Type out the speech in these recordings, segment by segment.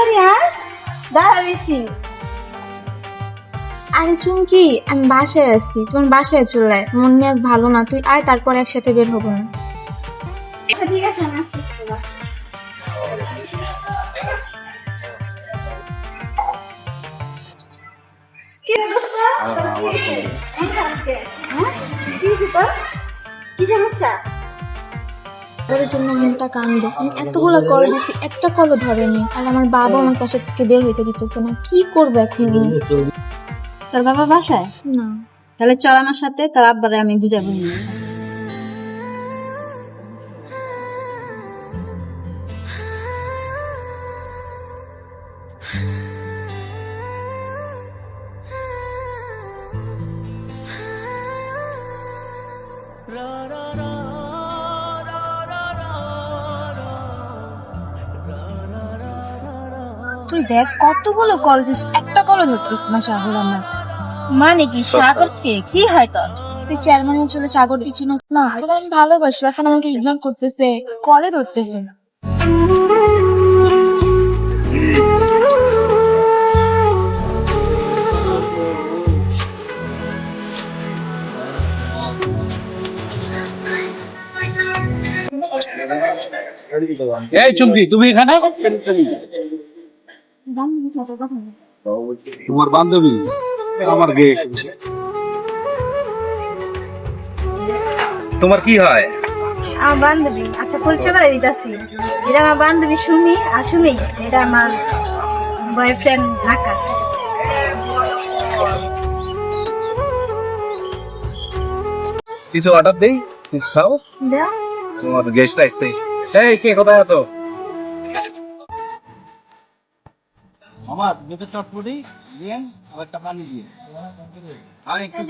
তাড়াতাড়ি দাঁড়াইছি। আরে চুমকি, আমি বাসায় আসছি, তোমার বাসায় চলে আয়। মন মেজাজ ভালো না, তুই আয়, তারপর একসাথে বের হবো না। আচ্ছা ঠিক আছে না। কি রে দোস্ত? কি সমস্যা? ওর জন্য মনটা কান্দে। আমি এতগুলো কল দিছি, একটা কলও ধরেনি। আর আমার বাবা আমার পাশে থেকে বের হইতে দিতেছে না। কি করবো এখন? তোর বাবা বাসায়? না, তাহলে চল আমার সাথে, তোর আব্বারে আমি বুঝাবো। তুই দেখ কতগুলো কল দিস, একটা কলও ধরতেছ না সাগর আমার। মানে কি সাগরকে কি হয় তোর? তুই চেয়ারম্যান অঞ্চলে সাগরকে চিনোস না? তোকে আমি ভালোবাসি, এখন আমাকে ইগনোর করতেছে, কলে ধরতেছে না। এই চুমকি, তুমি এখানে? তোমার বান্ধবী আমার গেট। তোমার কি হয়? আমার বান্ধবী। আচ্ছা পরিচয় করে দিতেছি, এটা আমার বান্ধবী সুমি, আর সুমি এটা আমার বয়ফ্রেন্ড আকাশ। কিছু অর্ডার দেই, কিছু খাও। দেখ, তোমার গেস্ট আইছে। এই কে কোথায় আছো? আমার দুটো চটপটি দিয়ে আর একটা পানি দিয়ে। আর একটু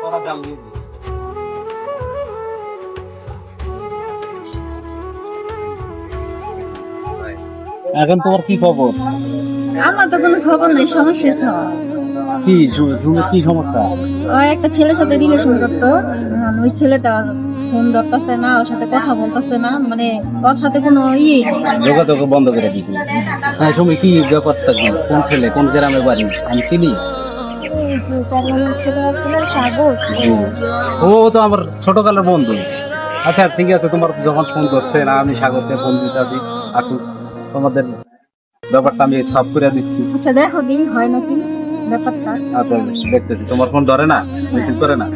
কড়া ডাল দিয়ে দিই। এখন তোমার কি খবর? আমার তো কোনো খবর নেই, সমস্যা কি তুমি কি সমস্যা? ওই একটা ছেলের সাথে রিলেশন করতো, ওই ছেলেটা ফোন ধরতেছে না, ওর সাথে কথা বলতেছে না, মানে ওর সাথে কোনো যোগাযোগ বন্ধ করে দিছি। হ্যাঁ তুমি কি ব্যাপারটা কি? কোন ছেলে, কোন গ্রামে বাড়ি? আমি চিনি। চেয়ারম্যানের ছেলে আছে না সাগর, ও তো আমার ছোটকালের বন্ধু। আচ্ছা ঠিক আছে, তোমার যখন ফোন করছে না, আমি সাগরকে ফোন দিতে আছি, আসুক, তোমাদের ব্যাপারটা আমি সব করে দিচ্ছি। আচ্ছা দেখো দিন হয় নাকি ব্যাপারটা। আচ্ছা দেখতেছি। তোমার ফোন ধরে না, রিসিভ করে না?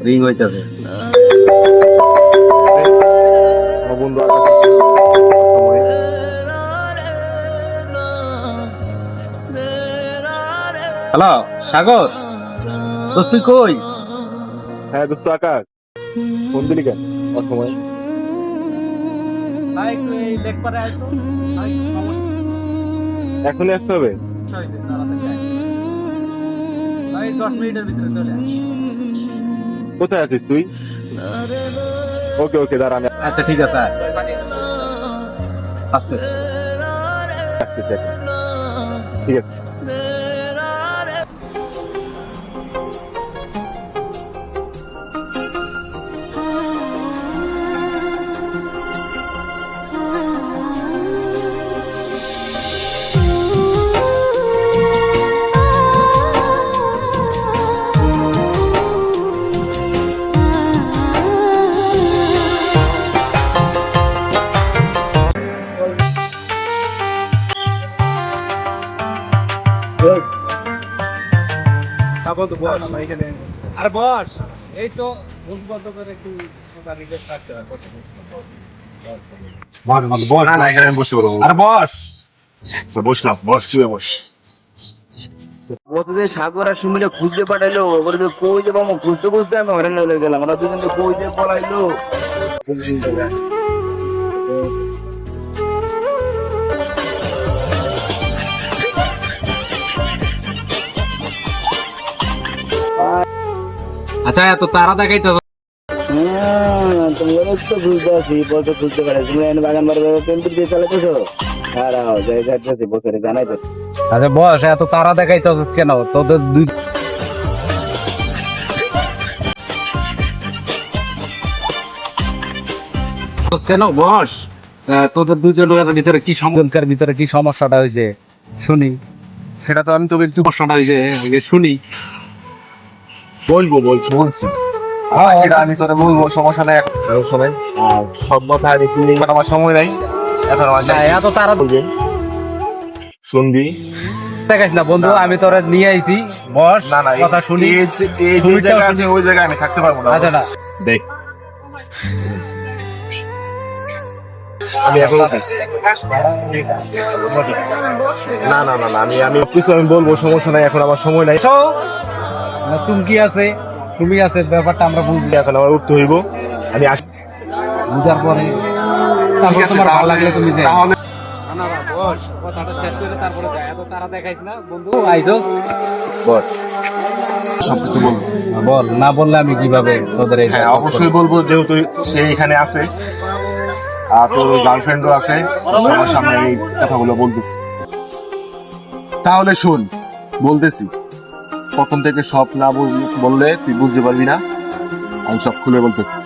রিং হইতেছে। হ্যালো সাগর, দোস্ত তুই কই? হ্যাঁ দোস্ত আকাশ, ফোন দিলি কেন অসময়? এখনই আসতে হবে? 10 মিনিটের ভিতরে চলে আয়। কোথায় আছিস তুই? ওকে ওকে দাঁড়া, আমি আচ্ছা ঠিক আছে, আয়। আস্তে। আসতেছি এখন। ঠিক আছে। আরে বস, এই তো বন্ধু বান্ধবের একটু থাকতে হয়। বস না না, এখানে আমি বসতে পারবো। আরে বস। বসলাম, বস চুয়ে বস। কতদিন সাগর আর সুমিরে খুঁজতে পাঠাইলো, ওপরে তো কই যে বাবা খুঁজতে খুঁজতে আমি হরেন হয়ে গেলাম। ওরা দুজন তো কই যে পড়াইলো। আচ্ছা এত তারা দেখাইতে হ্যাঁ তোমার তো খুঁজতে আছি, বলতে খুঁজতে পারে। তুমি এনে বাগান বাড়ি পেন্টিং দিয়ে চালাইতেছো। দাঁড়াও যাই যাইতেছি, বছরে জানাই তো। আচ্ছা বস, এত তারা দেখাইতে কেন? তোদের দুই কেন বস? তোদের দুজনের ভিতরে কি সম্বন্ধের ভিতরে কি সমস্যাটা হয়েছে শুনি। সেটা তো আমি তোকে একটু সমস্যাটা হয়েছে শুনি। বলছি এটা আমি তোরে বলবো, সমস্যা নাই, সময় আর সব কথা আমি তুই আমার সময় নাই এখন আমার এত তারা বলবেন শুনবি। দেখাইস না বন্ধু, আমি তোরা নিয়ে আইছি বস, না না কথা শুনি। এই যে জায়গা আছে ওই জায়গায় আমি থাকতে পারবো না। আচ্ছা না দেখ আমি এখন না না না না আমি কিছু আমি বলবো, সমস্যা নাই, এখন আমার সময় নাই। চুমকি আছে, তুমি আছে, ব্যাপারটা আমরা বুঝলি। এখন আমার উঠতে হইব, আমি আসি। বুঝার পরে তারপর ঠিক আছে, তোমার ভালো লাগলে তুমি যাই। তাহলে না না বস, কথাটা শেষ করে তারপরে যাই। এত তারা দেখাইস না বন্ধু। আইসোস বস সবকিছু বলবো। বল, না বললে আমি কিভাবে তোদের এই হ্যাঁ অবশ্যই বলবো, যেহেতু সে এখানে আছে আর তোর গার্লফ্রেন্ডও আছে, সবার সামনে আমি কথাগুলো বলতেছি। তাহলে শোন, বলতেছি প্রথম থেকে সব না বললে তুই বুঝতে পারবি না, আমি সব খুলে বলতেছি।